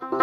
چشمی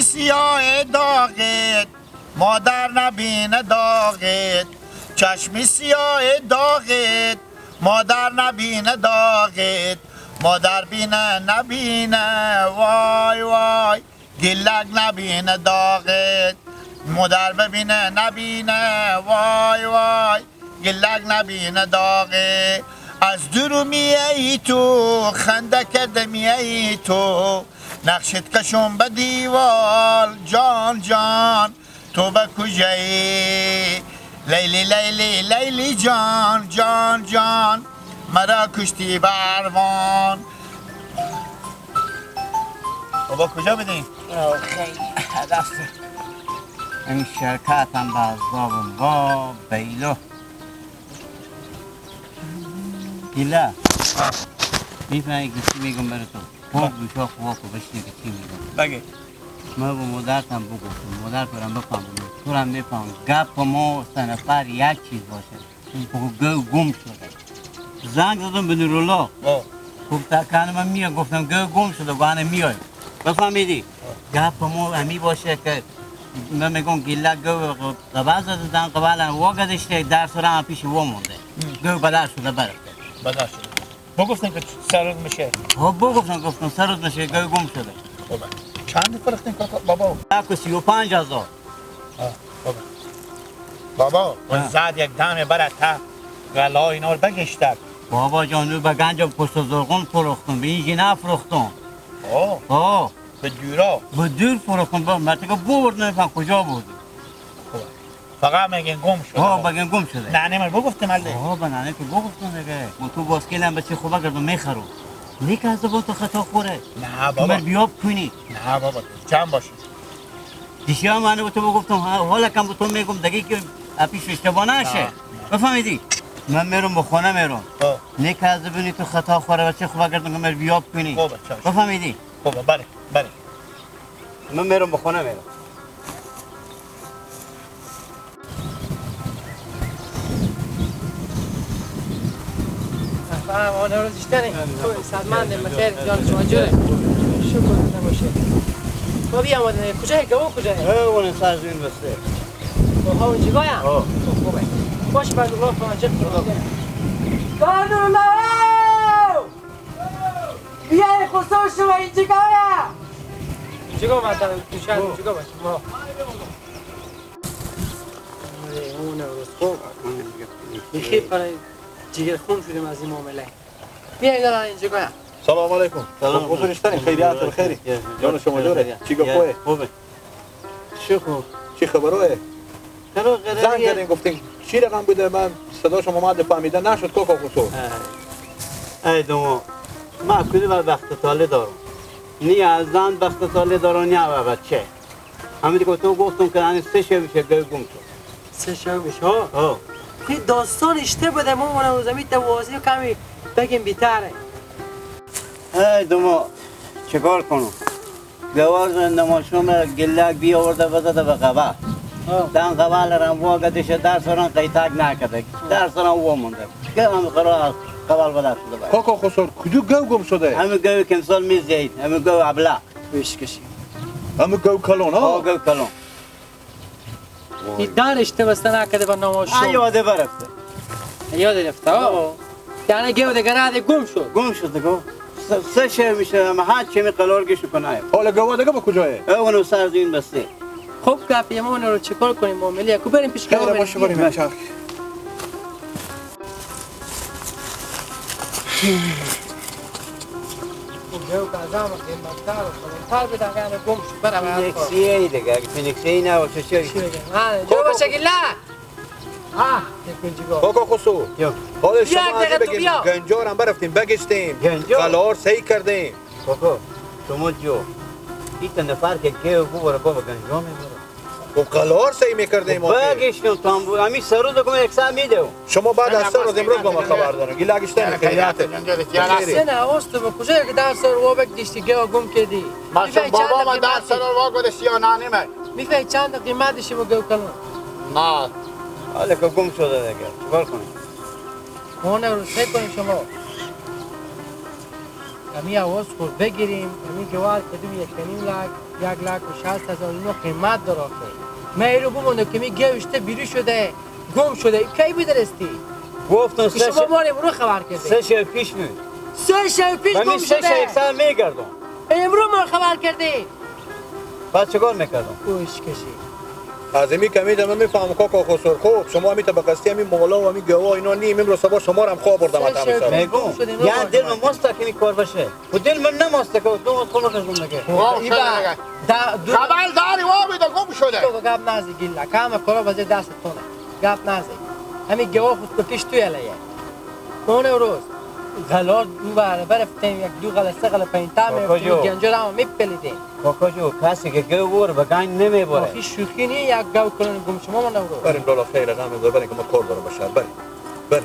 سیاه داغت مادر نبینه داغت، چشمی سیاه داغت مادر نبینه داغت، مادر بینه نبینه وای وای گلک نبینه داغت، مادر ببینه نبینه وای وای گلک نبینه داغت. از دور میای تو خنده کرده میای تو، نقشت کشم به دیوال جان جان تو به کجایی؟ لیلی لیلی لیلی جان جان جان مرا کشتی بروان. بابا کجا بدین؟ خیلی دسته این شرکت هم باز بابم با بیلو گیله میفهمی که چی میگم برای تو خوب گوشا خواه که بشنی که چی میگم بگه ما با مادرتم بگفتم مادر تو هم بفهمم تو هم بفهم گپ ما سه نفر یک چیز باشه گو گم شده زنگ دادم به نورولا گفت تکنه من میام گفتم گم شده گانه میای بفهمیدی گپ ما همی باشه که من میگم گیله گو قبل زده دن قبل واگدشته در سرم هم پیش و مونده گو بدر شده برفته بدر شده بگفتن که سرد میشه گفتم سرد میشه گو گم شده چند فرختین کاکا بابا؟ 35,000 بابا زد یک دمه برد تا غلا اینا رو بگشتر بابا جان به گنج پشت زرغون فروختم به اینجی نفروختم به دورا به دور فروختم مرتبه بود نمیفهم کجا بود فقط میگن گم شده بگن گم شده نعنی من بگفتم الده به نعنی که بگفتم دیگه تو باسکیلم بچه خوبه گردم میخرم نیک از زبان تو خطا خوره نه بابا بیاب کنی نه بابا جمع باشی دیشی هم منو به تو بگفتم حالا کم به تو میگم دیگه که پیش اشتباه نشه بفهمیدی من میرم به خونه میرم نیک از زبانی تو خطا خوره بچه خوبه گردم که بیاب کنی بفهمیدی بله من میرم به خونه میرم آنها رو زیشتنی سلمانده بخیر جان شما جوره شکر نباشه تو بیا آمده کجایی که او کجایی؟ اون سرزوین بسته ها اون جگایی هم؟ خوبه باش بعد الله فرانجه قانون الله بیای خصوص شما این جگایی هم جگا مدن دوشن جگا باش ما اون روز خوب بخیر برای جگر خون شدیم از این معامله بیاین دارن اینجا گویا سلام علیکم سلام بزرگترین خیریات بخیری جان شما جوره چی گفته خوبه چی خوب چی خبره زنگ کردین گفتین چی رقم بوده من صداشم اومد فهمیده نشد کوکا خصوص ای دومو ما کلی بر بخت تاله دارم نی از زن بخت تاله دارم نی از بچه همین دیگه تو گفتم که این 3 شب میشه گم شد 3 شب میشه ها که داستان اشته بوده ما اون زمین توازی کمی بگیم بیتره ای دومو چیکار کنم گوار زنده ماشوم گلک بی آورده بزده به قبا دن قبا لرم واگدش در سران قیتک نکده در سران و مونده گم قرار قبال بدر شده باید کوکا خسور کجا گم شده همه گوی که امسال میزید همه گوی ابلا بهش کشی همه کلون ها گوی کلون این دار اشته بسته نکده با نماشون یاده برفته یاده رفته یعنی گوی دگره گم شد گو 3 شب میشه همه هر چی می قلال گشو کنه حالا گواه دیگه با کجایه؟ اونو سرزین بسته خوب گپی ما اون رو چیکار کنیم معامله کو بریم پیش خیلی باشه بریم چرخ جو کازام قیمتدار و خلنتار بده اگر گم شد برم فینکسیه دیگه فینکسیه نه باشه چی جو باشه گله کوکا خسور حالا شما از بگیم گنجار هم برفتیم بگشتیم غلار صحیح کردیم کوکا شما جو این نفر که گیو بو برو بابا گنجا میبره و قلار سی میکردیم بگیشتم تنبور امی سرو دکم یک سال میدم شما بعد از 3 روز امروز با ما خبر دارم گیلا گشتن خیلیات سه نه اوست به کجا که در سر و بگیشتی گه گم کردی ماشون بابا ما در سر رو گذاشت یا نانیمه میفهمی چند قیمتش رو گه کلون نه حالا که گم شده دیگه چیکار کنیم اون رو سه کنیم شما کمی آواز خود بگیریم کمی گوار کدوم 1.5 لک 1,60,000 اینو قیمت داره من این رو بمونه کمی گوشته بیرو شده گم شده کی بدرستی گفتم شما ما رو خبر کردی 3 شب پیش می 3 شب پیش گم من 3 شده یک سال میگردم امروز ما خبر کردی بعد چیکار میکردم گوش کشی از امی کمی دم میفهم کاکا خسر خوب شما می تبقستی امی مولا و امی گوا اینا نیم امروز صبح شما رو هم خواب بردم اتام میگم یعنی دل من ماست که کار باشه و دل من نماسته که دو خود نکنم نگه خبر داری و بیده گم شده تو گپ نزدی گیلا کام کارا واسه دست تونه گپ نزدی همین گوا خود کش توی علیه اون روز غلار دوباره برفتیم یک دو غل سه غل پنج تا می گنجا را میپلیدیم کاکا جو کسی که گور بگن نمیبره آخی شوخی نی یک گاو کلون گم شما من رو بریم لالا خیر غم میذار بریم که ما کار دارم بشه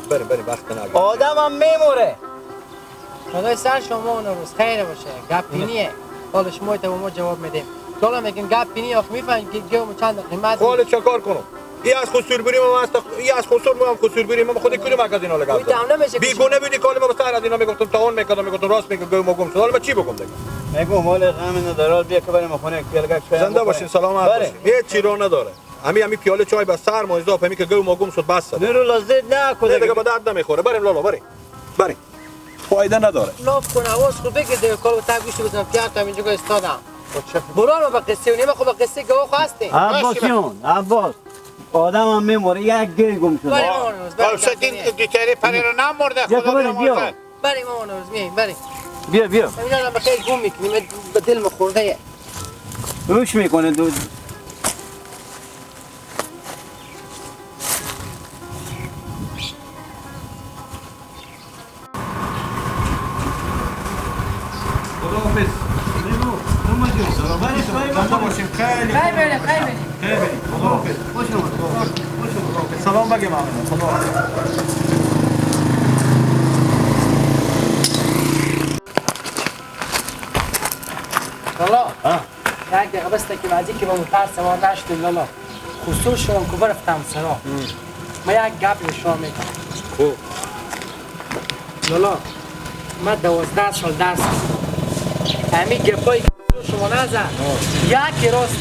بریم وقت نگیر آدمم میموره خدای سر شما اون روز خیر باشه گپی نیه حالا شما تو ما جواب میدیم حالا میگن گپی نیه آخ میفهمین که گم چند قیمت خاله چه کار کنم ای از خسور بریم ما است ای از خسور ما هم خسور بریم ما خودی کدوم از اینا لگا بیگونه بودی کاله ما بسر از اینا میگفتم تا اون میگفتم راست میگم گم شد حالا ما چی بگم دیگه میگم مال غم نداره بیا که بریم خونه پیالگک چای زنده باشین سلامت باشین هیچ چی رو نداره همین پیاله چای با سر ما اضافه می که گم شد بس نرو لازد نکنه دیگه به درد نمیخوره بریم لالا بریم فایده نداره لاف کن آواز خود بگیده کارو تا گوش بزنم پیاتم اینجا استادم برو ما به قصه و نیم خب به قصه گواه هستیم عباس آدم هم میموره یک گل گم شده قلشت این دیتری پره رو نمورده خدا بیا بریم اون روز میاییم بریم بیا اینا رو بخیر گم میکنیم به دل مخورده روش میکنه دو سلام بگیم لالا یک دقیقه بس که بعدی که با موتر سوار نشدیم لالا خصوص شدم که برفتم سرا ما یک گپ به شما میگم خوب لالا من 12 سال درس همین گپایی که شما نزن یک راست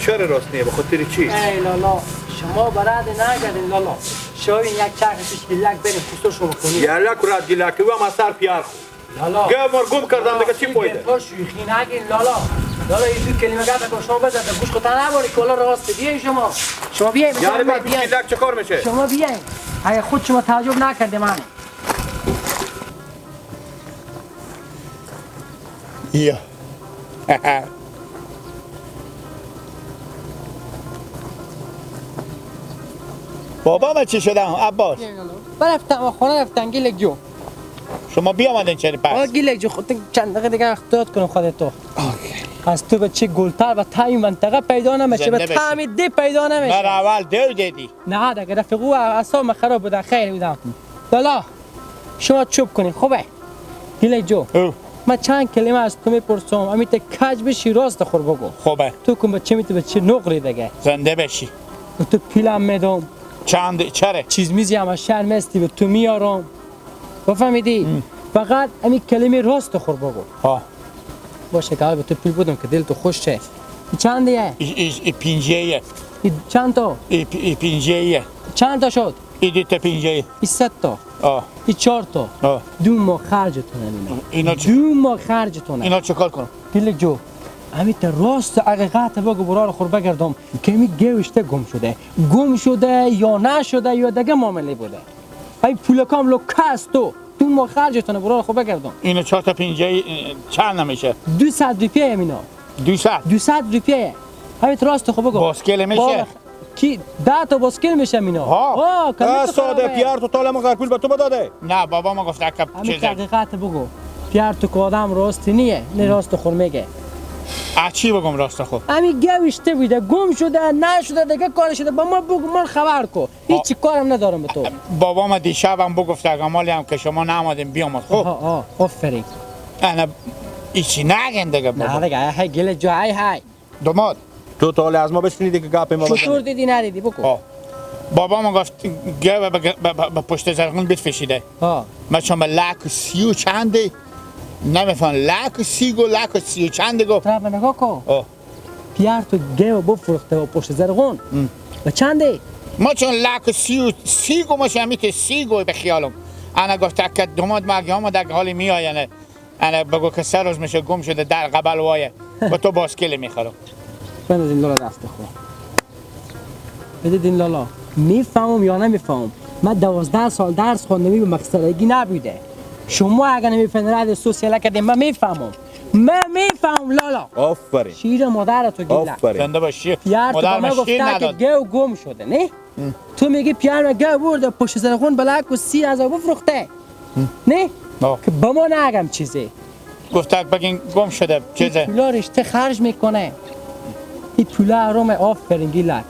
چرا راست نیه به خاطر چی ای لالا شما براد نگردین لالا شما این یک چرخ پیش گلک بریم خصوص شما کنید یالک راد گلک و ما سر پیار خو لالا گم کردم دیگه چی پویده تو شوخی نگین لالا این دو کلمه گفت که شما بزنید گوش خودت نباری کلا راست بیاین شما بیاین یعنی بعد گلک چه کار میشه شما بیاین اگه خود شما تعجب نکردیم من یا بابا ما چی شدن عباس برفتم خونه رفتن گیلک جو شما بیامدین چرا پس گیلک جو خودت چند دقیقه دیگه اختیار کن خودت تو از تو به چه گلتر و تای منطقه پیدا نمیشه به تعمید دی پیدا نمیشه من اول دو دیدی نه دیگه رفیقو اعصابم خراب بودن خیر بودم لالا شما چوب کنین خوبه گیلک جو من چند کلمه از تو میپرسم امیت کج بشی راست خور بگو خوبه تو کن بچه میتو بچه نقری دیگه زنده بشی تو پیلم میدم چند چره چیز میزی همه شرمستی به تو میارم بفهمیدی فقط همین کلمه راست خور بگو ها باشه که به تو پیل بودم که دل تو خوش شه چندیه ای پینجیه چند تا ای پینجیه چند تا شد ای دیت پینجیه ای 3 تا ای 4 تا 2 ماه خرجتونه اینا 2 ماه خرجتونه اینا چه کار کنم گیلک جو امیت راست حقیقت بگو برار خور بگردم که می گوشته گم شده یا نشده یا دیگه معامله بوده ای پول کام لو کاست تو ما خرجتونه برار خور بگردم اینا 4 تا پینجه چند نمیشه 200 روپیه مینا 200 روپیه امیت راست خور بگو باسکل میشه کی 10 تا باسکل میشه مینا ساده پیار تو طالب مگر پول به تو بداده نه بابا ما گفت که چیز حقیقت بگو پیار تو که آدم راست نیه نه راست خور میگه چی بگم راست خو همین گوشته بوده گم شده نشده دیگه کار شده با ما بگو من خبر کو هیچ کارم ندارم به تو. بابا ما دیشبم بگفت گمالی هم که شما نامدیم بیامد خب آفرین انا ایچی نگین دیگه بابا نه دیگه های گل جای های دوماد تو تا حالا از ما بشنیدی که گپ ما چطور بزنی دیدی ندیدی بگو. بابا ما گفت گوه به پشت زرغون بفشیده من چون به لک 30 و چنده نمیفهم لک 30 و لک 30 و چنده گفت طرف نگاه کن پیار تو گو بفروخته و پشت زرغون و چنده ما چون لک 30 گو ما شمیت 30 گو به خیالم انا گفت که دوماد مگه هم در حالی می آینه انا بگو که 3 روز میشه گم شده در قبل وایه با تو باسکل میخرم بنداز این لالا دست خو بدید این لالا میفهمم یا نمیفهمم من 12 سال درس خوندم به مقصدگی نبوده شما اگر نمیفهمید سوسیال اکادمی من میفهمم لالا آفرین شیر مادر تو گیلا آفرین زنده باشی پیار تو مادر ما گفته که گو گم شده نه تو میگی پیار ما گو برده پشت زرغون بلاک و 30,000 بفروخته نه که با ما نگم چیزی گفته بگین گم شده چیزه پولا رشته خرج میکنه این پولا روم آفرین گیلا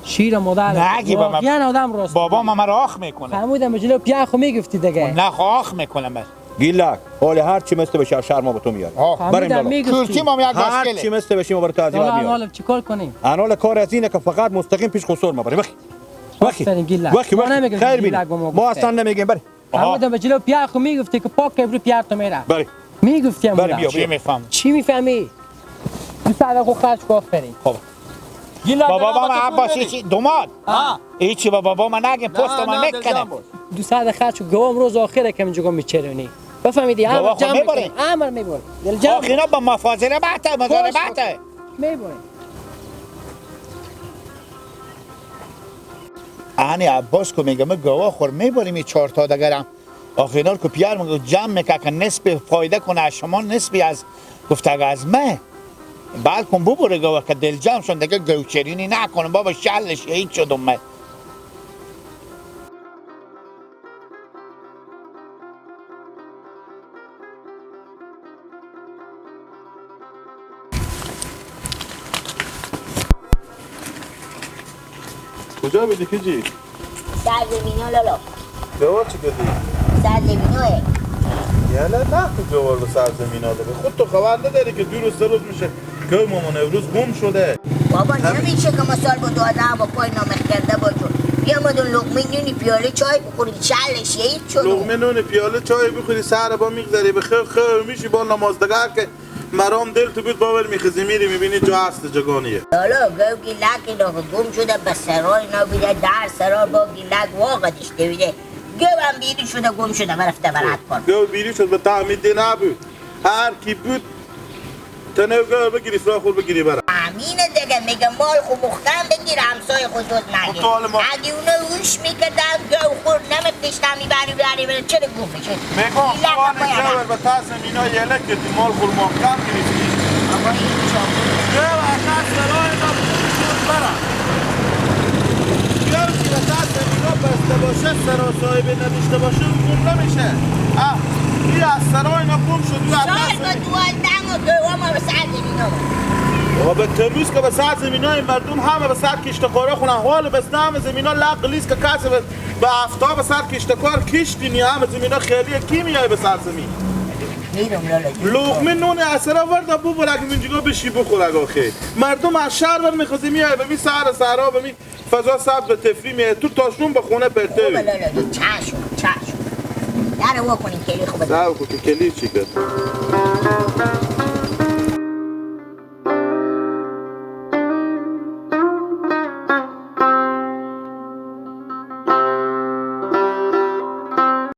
شیر مادر نگی با من یعنی آدم راست بابا ما مرا آخ میکنه فرمودم به جلو پیار خو میگفتی دیگه نه آخ میکنه من گیلک حالا هر چی مثل بشه شرما به تو میاره بریم بالا کورتی ما یک هر چی باسکله مثل بشه ما برای تعظیم حالا میاره حالا چیکار کنیم انال کار از اینه که فقط مستقیم پیش خسور ما بریم آفرین گیلک ما نمیگیم خیر بینی گیلک ما اصلا نمیگیم بریم فرمودم به جلو پیار خو میگفتی که پاک ابرو پیار تو میره بریم میگفتیم بیا چی میفهم چی میفهمی؟ دو ساعت خو خرج کو آفرین خب بابا ما عباسی چی دوماد هیچی بابا ما نگه پست ما میکنم دو ساعت خرج گوام روز آخره که اینجا میچرونی بفهمیدی امر جمع میبره امر میبره دل جمع آخینا با مفاضله بحته مزاره بحته میبره آنی عباس کو میگم گواه خور میبریم این 4 تا دگرم آخینا کو پیار میگه جمع میکنه که نصف فایده کنه از شما نصفی از گفته از من بلکن ببره گواه که دل جمع شون دیگه گوچرینی نکنه بابا شلش هیچ شدم من کجا بیدی کجی؟ سرزمینو لالا جوار چی کردی؟ سرزمینوه یعنی نه جوار به سرزمین ها داره خود تو خبر نداری که 2 روز 3 روز میشه که مامان امروز گم شده بابا نمیشه که مثال با 12 با پای نامخ کرده باشون بیا مدون لقمه نونی پیاله چای بخوری چلش هیچ شد لقمه نون پیاله چای بخوری سر با میگذری به خیر میشی با نمازدگر که مرام دل تو بود باور میخزی میری میبینی جا هست جگانیه لالا گو گیلک اینا گم شده به سرای نبیده در سرای با گیلک واقع داشته بیده گو هم بیری شده گم شده برفته برد کن گو بیری شد به تعمیدی نبود هر کی بود تنه گو بگیری فرا خور بگیری برم امینه دیگه میگه مال خو مختم بگیر همسای خود نگیر اگه اونو روش میکردم گو خور نمیفتشتم میبری بره چرا گفشه میگم خوان جوار به تصمیم اینا یلک که تو مال خور محکم گریفتی اما این چاپ گو اصلا سرای اینا بود برم گو که به تصمیم اینا بسته باشه سرا صاحبه نداشته باشه گم نمیشه این از سرای اینا گم شد سال با دوالدم و گو ما به سرزمینو و به ترویز که به سر زمین های مردم همه به سر کشتکاره خونن حال بس نام زمین ها لقلیست که کسی به افتا به سر کشتکار کشتی نی همه زمین ها خیلیه کی میای به سر زمین میرم لالا لقمه نون اثر ورده بو برک منجگاه بشی بخور اگه خیلی مردم از شهر بر میخوزی میای به می سهر سهرها به می فضا سبز به تفری میای تو تاشون به خونه پرته خوبه لالا چشم در رو کنیم کلی خوبه نه کلی چی کرد